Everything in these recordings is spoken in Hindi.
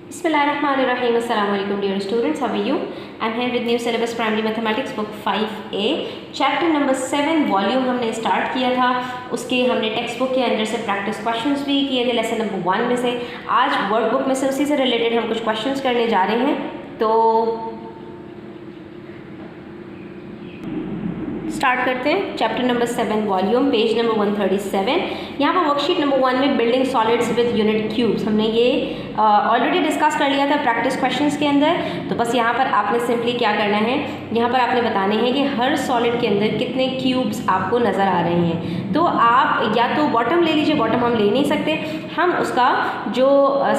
Bismillahirrahmanirrahim. Assalamu alaikum dear students. How are you? I'm here with new syllabus primary mathematics book 5A chapter number 7 volume हमने स्टार्ट किया था. उसके हमने टेक्स्ट बुक के अंदर से प्रैक्टिस क्वेश्चंस भी किए थे लेसन नंबर 1 में से. आज वर्ड बुक में से उसी से रिलेटेड हम कुछ क्वेश्चंस करने जा रहे हैं. तो स्टार्ट करते हैं. Chapter number 7 volume page number 137. यहाँ पर वर्कशीट नंबर 1 में building solids with unit cubes हमने ये ऑलरेडी डिस्कस कर लिया था प्रैक्टिस क्वेश्चंस के अंदर. तो बस यहाँ पर आपने सिंपली क्या करना है, यहाँ पर आपने बताने हैं कि हर सॉलिड के अंदर कितने क्यूब्स आपको नज़र आ रहे हैं. तो आप या तो बॉटम ले लीजिए, बॉटम हम ले नहीं सकते, हम उसका जो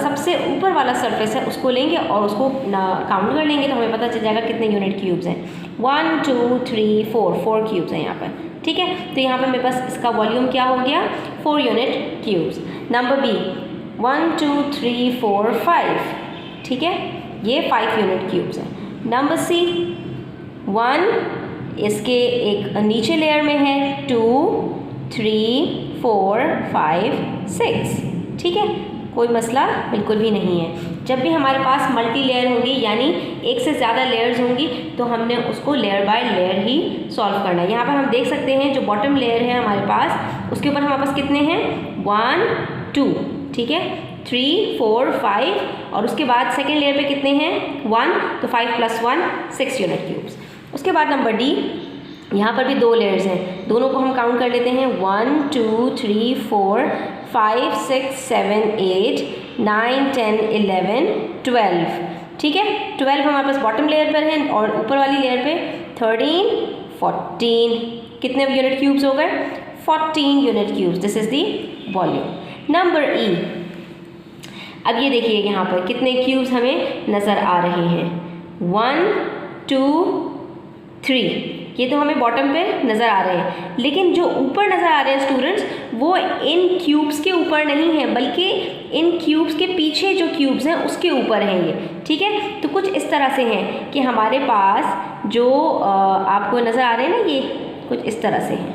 सबसे ऊपर वाला सरफेस है उसको लेंगे और उसको काउंट कर लेंगे तो हमें पता चल जाएगा कितने यूनिट क्यूब्स हैं. 1 2 3 4 क्यूब्स हैं यहाँ पर. ठीक है, तो यहाँ पर मेरे पास इसका वॉल्यूम क्या हो गया, 4 यूनिट क्यूब्स. Number B 1 2 3 4 5. ठीक है, ये 5 यूनिट क्यूब्स हैं. नंबर सी 1 इसके एक नीचे लेयर में है, 2 3 4 5 6. ठीक है, कोई मसला बिल्कुल भी नहीं है. जब भी हमारे पास मल्टी लेयर होंगी यानी एक से ज़्यादा लेयर्स होंगी तो हमने उसको layer by layer he solve करना है. यहाँ पर हम देख सकते हैं जो बॉटम लेयर है हमारे पास उसके ऊपर हमारे पास कितने हैं, 1 2. ठीक है, 3 4 5 और उसके बाद सेकेंड लेयर पे कितने हैं, 1. तो 5 + 1 6 यूनिट क्यूब्स. उसके बाद नंबर डी, यहाँ पर भी 2 लेयर्स हैं, दोनों को हम काउंट कर लेते हैं. 1 2 3 4 5 6 7 8 9 10 11 12. ठीक है, 12 हमारे पास बॉटम लेयर पर है और ऊपर वाली लेयर पे 13 14. कितने यूनिट क्यूब्स हो गए, 14 unit cubes. This is the volume. Number ई, अब ये देखिए यहाँ पर कितने क्यूब्स हमें नज़र आ रहे हैं, 1 2 3. ये तो हमें बॉटम पे नज़र आ रहे हैं, लेकिन जो ऊपर नज़र आ रहे हैं स्टूडेंट्स वो इन क्यूब्स के ऊपर नहीं है बल्कि इन क्यूब्स के पीछे जो क्यूब्स हैं उसके ऊपर हैं ये. ठीक है, तो कुछ इस तरह से हैं कि हमारे पास जो आपको नज़र आ रहे हैं ना, ये कुछ इस तरह से हैं.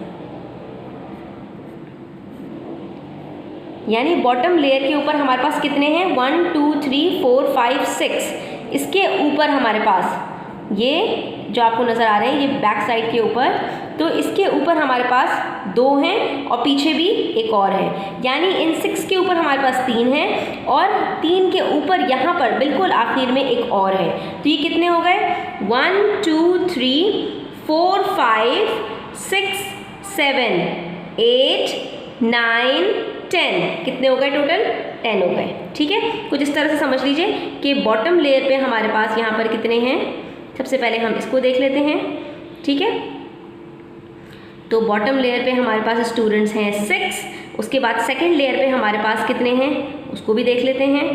यानी बॉटम लेयर के ऊपर हमारे पास कितने हैं, 1 2 3 4 5 6. इसके ऊपर हमारे पास ये जो आपको नज़र आ रहे हैं ये बैक साइड के ऊपर, तो इसके ऊपर हमारे पास 2 हैं और पीछे भी एक और है. यानी इन 6 के ऊपर हमारे पास 3 हैं और 3 के ऊपर यहाँ पर बिल्कुल आखिर में एक और है. तो ये कितने हो गए, 1 2 3 4 5 6 7 8 9 10. कितने हो गए टोटल, 10 हो गए. ठीक है, कुछ इस तरह से समझ लीजिए कि बॉटम लेयर पे हमारे पास यहाँ पर कितने हैं. सबसे पहले हम इसको देख लेते हैं. ठीक है, तो बॉटम लेयर पे हमारे पास स्टूडेंट्स हैं 6. उसके बाद सेकंड लेयर पे हमारे पास कितने हैं उसको भी देख लेते हैं.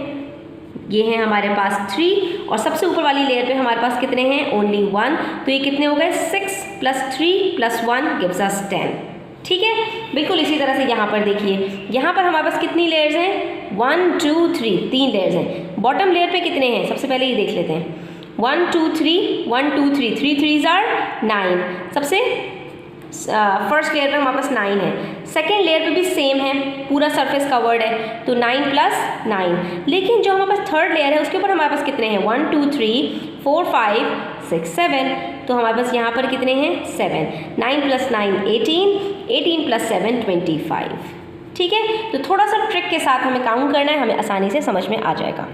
ये हैं हमारे पास 3 और सबसे ऊपर वाली लेयर पे हमारे पास कितने हैं, ओनली 1. तो ये कितने हो गए, 6 + 3 + 1 गिव्स अस 10. ठीक है, बिल्कुल इसी तरह से यहाँ पर देखिए, यहाँ पर हमारे पास कितनी लेयर्स हैं, 1 2 3 3 लेयर्स हैं. बॉटम लेयर पे कितने हैं, सबसे पहले ये देख लेते हैं. 1 2 3 1 2 3 3 3s are 9. सबसे फर्स्ट लेयर पर हमारे पास 9 है. सेकेंड लेयर पे भी सेम है, पूरा सरफेस कवर्ड है तो 9 + 9. लेकिन जो हमारे पास थर्ड लेयर है उसके ऊपर हमारे पास कितने हैं, 1 2 3 4 5 6 7. तो हमारे पास यहाँ पर कितने हैं, 7. 9 + 9 18 18 + 7 25. ठीक है, तो थोड़ा सा ट्रिक के साथ हमें काउंट करना है, हमें आसानी से समझ में आ जाएगा.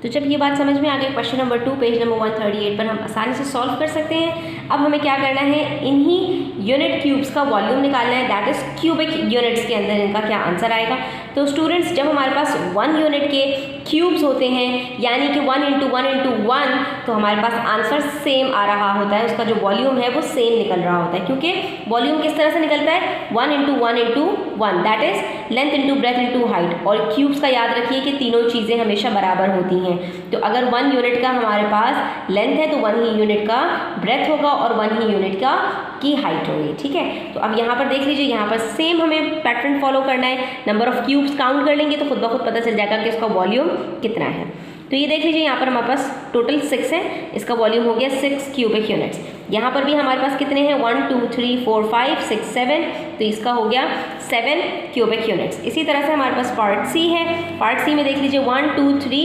तो जब ये बात समझ में आ गई, क्वेश्चन नंबर 2 पेज नंबर 138 पर हम आसानी से सॉल्व कर सकते हैं. अब हमें क्या करना है, इन्हीं यूनिट क्यूब्स का वॉल्यूम निकालना है, दैट इज़ क्यूबिक यूनिट्स के अंदर इनका क्या आंसर आएगा. तो स्टूडेंट्स जब हमारे पास 1 यूनिट के क्यूब्स होते हैं यानी कि 1 × 1 × 1 तो हमारे पास आंसर सेम आ रहा होता है, उसका जो वॉल्यूम है वो सेम निकल रहा होता है. क्योंकि वॉल्यूम किस तरह से निकलता है, 1 × 1 × 1 that is length into breadth into height. और क्यूब्स का याद रखिए कि तीनों चीज़ें हमेशा बराबर होती हैं. तो अगर 1 यूनिट का हमारे पास लेंथ है तो 1 ही यूनिट का ब्रेथ होगा और 1 ही यूनिट का की हाइट होगी. ठीक है, तो अब यहाँ पर देख लीजिए, यहाँ पर सेम हमें पैटर्न फॉलो करना है. नंबर ऑफ क्यूब्स काउंट कर लेंगे तो खुद ब खुद पता चल जाएगा कि इसका वॉल्यूम कितना है. तो ये देख लीजिए, यहाँ पर हमारे पास टोटल 6 है, इसका वॉल्यूम हो गया 6 क्यूबिक यूनिट्स. यहाँ पर भी हमारे पास कितने हैं 1 2 3 4 5 6 7, तो इसका हो गया 7 क्यूबिक यूनिट्स। इसी तरह से हमारे पास पार्ट सी है। पार्ट सी में देख लीजिए 1 2 3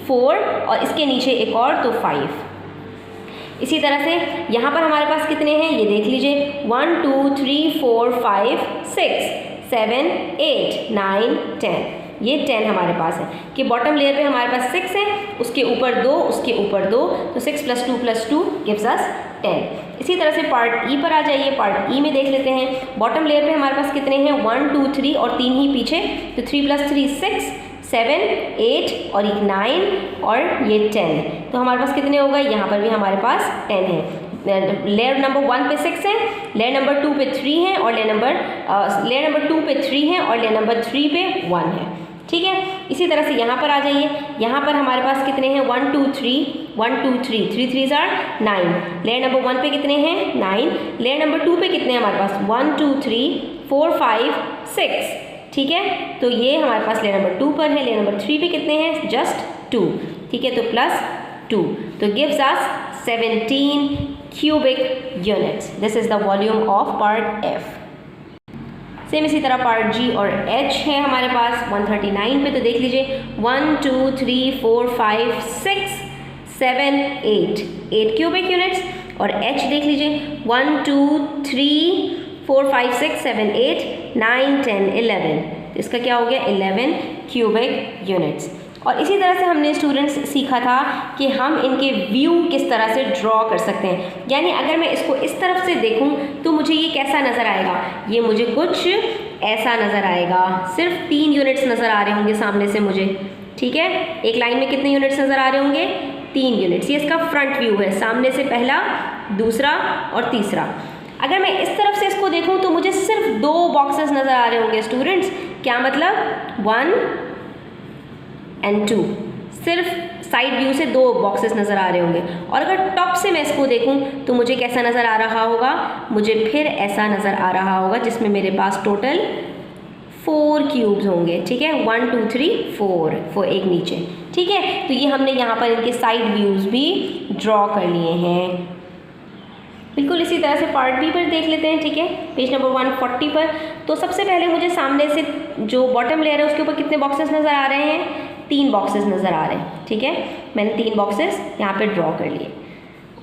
4 और इसके नीचे एक और तो 5। इसी तरह से यहाँ पर हमारे पास कितने हैं ये देख लीजिए 1 2 3 4 5 6 7 8 9 10, ये 10 हमारे पास है कि बॉटम लेयर पे हमारे पास 6 है, उसके ऊपर 2, उसके ऊपर 2, तो 6 + 2 गिव्स अस 10। इसी तरह से पार्ट ई पर आ जाइए। पार्ट ई में देख लेते हैं बॉटम लेयर पे हमारे पास कितने हैं 1 2 3 और 3 ही पीछे, तो 3 + 3 6 7 8 और 9 और ये 10, तो हमारे पास कितने हो गए, यहाँ पर भी हमारे पास 10 है। लेयर नंबर 1 पे 6 है, लेयर नंबर 2 पे 3 है और लेयर नंबर 2 पे 3 है और लेयर नंबर 3 पे 1 है। ठीक है, इसी तरह से यहाँ पर आ जाइए। यहाँ पर हमारे पास कितने हैं 1 2 3 1 2 3 3 3 आर 9, लेयर नंबर 1 पे कितने हैं 9, लेयर नंबर 2 पे कितने हैं हमारे पास 1 2 3 4 5 6। ठीक है, तो ये हमारे पास लेयर नंबर 2 पर है, लेयर नंबर 3 पे कितने हैं जस्ट 2। ठीक है, तो +2, तो gives us 17 cubic units. This is the volume of part F. Same इसी तरह पार्ट जी और H है हमारे पास 139 पे, तो देख लीजिए 1 2 3 4 5 6 7 8 क्यूबिक यूनिट्स, और H देख लीजिए 1 2 3 4 5 6 7 8 9 10 11, तो इसका क्या हो गया 11 क्यूबिक यूनिट्स। और इसी तरह से हमने स्टूडेंट्स सीखा था कि हम इनके व्यू किस तरह से ड्रॉ कर सकते हैं, यानी अगर मैं इसको इस तरफ से देखूं तो मुझे ये कैसा नज़र आएगा, ये मुझे कुछ ऐसा नज़र आएगा। सिर्फ 3 यूनिट्स नज़र आ रहे होंगे सामने से मुझे। ठीक है, एक लाइन में कितने यूनिट्स नज़र आ रहे होंगे 3 यूनिट्स। ये इसका फ्रंट व्यू है, सामने से पहला, दूसरा और तीसरा। अगर मैं इस तरफ से इसको देखूँ तो मुझे सिर्फ 2 बॉक्सेस नज़र आ रहे होंगे स्टूडेंट्स। क्या मतलब 1 और 2, सिर्फ साइड व्यू से 2 बॉक्सेस नज़र आ रहे होंगे। और अगर टॉप से मैं इसको देखूं तो मुझे कैसा नज़र आ रहा होगा, मुझे फिर ऐसा नज़र आ रहा होगा जिसमें मेरे पास टोटल 4 क्यूब्स होंगे। ठीक है, 1 2 3 4 एक नीचे। ठीक है, तो ये हमने यहाँ पर इनके साइड व्यूज़ भी ड्रॉ कर लिए हैं। बिल्कुल इसी तरह से पार्ट बी पर देख लेते हैं। ठीक है, पेज नंबर 140 पर। तो सबसे पहले मुझे सामने से जो बॉटम लेयर है उसके ऊपर कितने बॉक्सेस नज़र आ रहे हैं, 3 बॉक्सेस नज़र आ रहे हैं। ठीक है, मैंने 3 बॉक्सेस यहाँ पे ड्रॉ कर लिए।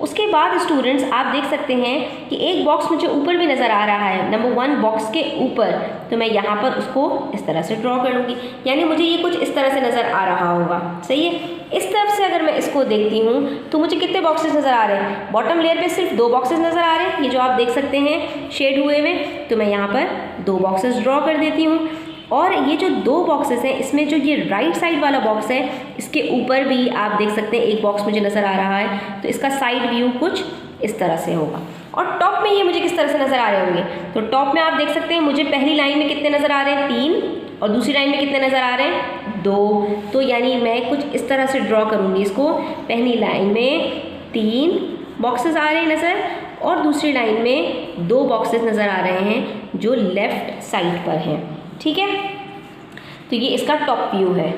उसके बाद स्टूडेंट्स आप देख सकते हैं कि एक बॉक्स मुझे ऊपर भी नज़र आ रहा है, नंबर 1 बॉक्स के ऊपर, तो मैं यहाँ पर उसको इस तरह से ड्रॉ कर लूँगी, यानी मुझे ये कुछ इस तरह से नज़र आ रहा होगा। सही है, इस तरफ से अगर मैं इसको देखती हूँ तो मुझे कितने बॉक्सेस नज़र आ रहे हैं, बॉटम लेयर पे सिर्फ 2 बॉक्सेस नज़र आ रहे हैं, ये जो आप देख सकते हैं शेड हुए हुए। तो मैं यहाँ पर 2 बॉक्सेस ड्रॉ कर देती हूँ, और ये जो 2 बॉक्सेस हैं इसमें जो ये राइट साइड वाला बॉक्स है इसके ऊपर भी आप देख सकते हैं एक बॉक्स मुझे नज़र आ रहा है, तो इसका साइड व्यू कुछ इस तरह से होगा। और टॉप में ये मुझे किस तरह से नज़र आ रहे होंगे, तो टॉप में आप देख सकते हैं मुझे पहली लाइन में कितने नज़र आ रहे हैं 3, और दूसरी लाइन में कितने नज़र आ रहे हैं 2। तो यानी मैं कुछ इस तरह से ड्रॉ करूँगी इसको, पहली लाइन में 3 बॉक्सेस आ रहे हैं नज़र, और दूसरी लाइन में 2 बॉक्सेस नज़र आ रहे हैं जो लेफ़्ट साइड पर हैं। ठीक है, तो ये इसका टॉप व्यू है।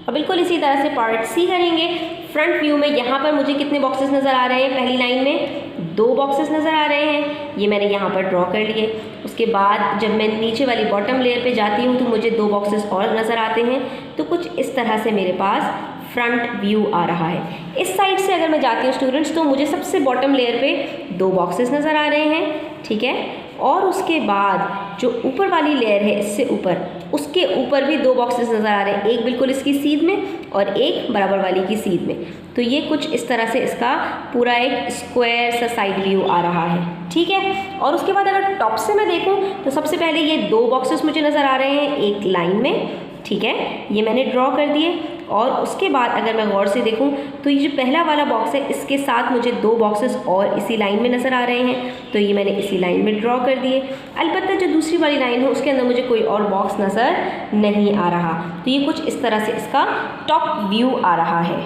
और बिल्कुल इसी तरह से पार्ट सी करेंगे। फ्रंट व्यू में यहाँ पर मुझे कितने बॉक्सेस नज़र आ रहे हैं, पहली लाइन में 2 बॉक्सेस नज़र आ रहे हैं, ये मैंने यहाँ पर ड्रॉ कर लिए। उसके बाद जब मैं नीचे वाली बॉटम लेयर पे जाती हूँ तो मुझे 2 बॉक्सेस और नज़र आते हैं, तो कुछ इस तरह से मेरे पास फ्रंट व्यू आ रहा है। इस साइड से अगर मैं जाती हूँ स्टूडेंट्स तो मुझे सबसे बॉटम लेयर पे 2 बॉक्सेस नज़र आ रहे हैं। ठीक है, और उसके बाद जो ऊपर वाली लेयर है इससे ऊपर, उसके ऊपर भी 2 बॉक्सेस नज़र आ रहे हैं, एक बिल्कुल इसकी सीध में और एक बराबर वाली की सीध में। तो ये कुछ इस तरह से इसका पूरा एक स्क्वायर सा साइड व्यू आ रहा है। ठीक है, और उसके बाद अगर टॉप से मैं देखूं तो सबसे पहले ये 2 बॉक्सेस मुझे नज़र आ रहे हैं एक लाइन में। ठीक है, ये मैंने ड्रॉ कर दिए। और उसके बाद अगर मैं गौर से देखूं तो ये जो पहला वाला बॉक्स है इसके साथ मुझे 2 बॉक्सेस और इसी लाइन में नज़र आ रहे हैं, तो ये मैंने इसी लाइन में ड्रॉ कर दिए। अलबत्ता जो दूसरी वाली लाइन है उसके अंदर मुझे कोई और बॉक्स नज़र नहीं आ रहा, तो ये कुछ इस तरह से इसका टॉप व्यू आ रहा है।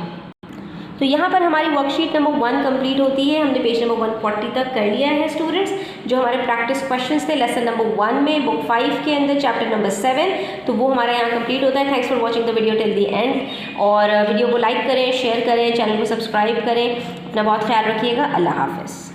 तो यहाँ पर हमारी वर्कशीट नंबर 1 कंप्लीट होती है। हमने पेज नंबर 140 तक कर लिया है स्टूडेंट्स। जो हमारे प्रैक्टिस क्वेश्चंस थे लेसन नंबर 1 में बुक 5 के अंदर चैप्टर नंबर 7, तो वो हमारा यहाँ कंप्लीट होता है। Thanks for watching the video till the and. और वीडियो को लाइक करें, शेयर करें, चैनल को सब्सक्राइब करें। अपना बहुत ख्याल रखिएगा। अल्लाह हाफ़िज़।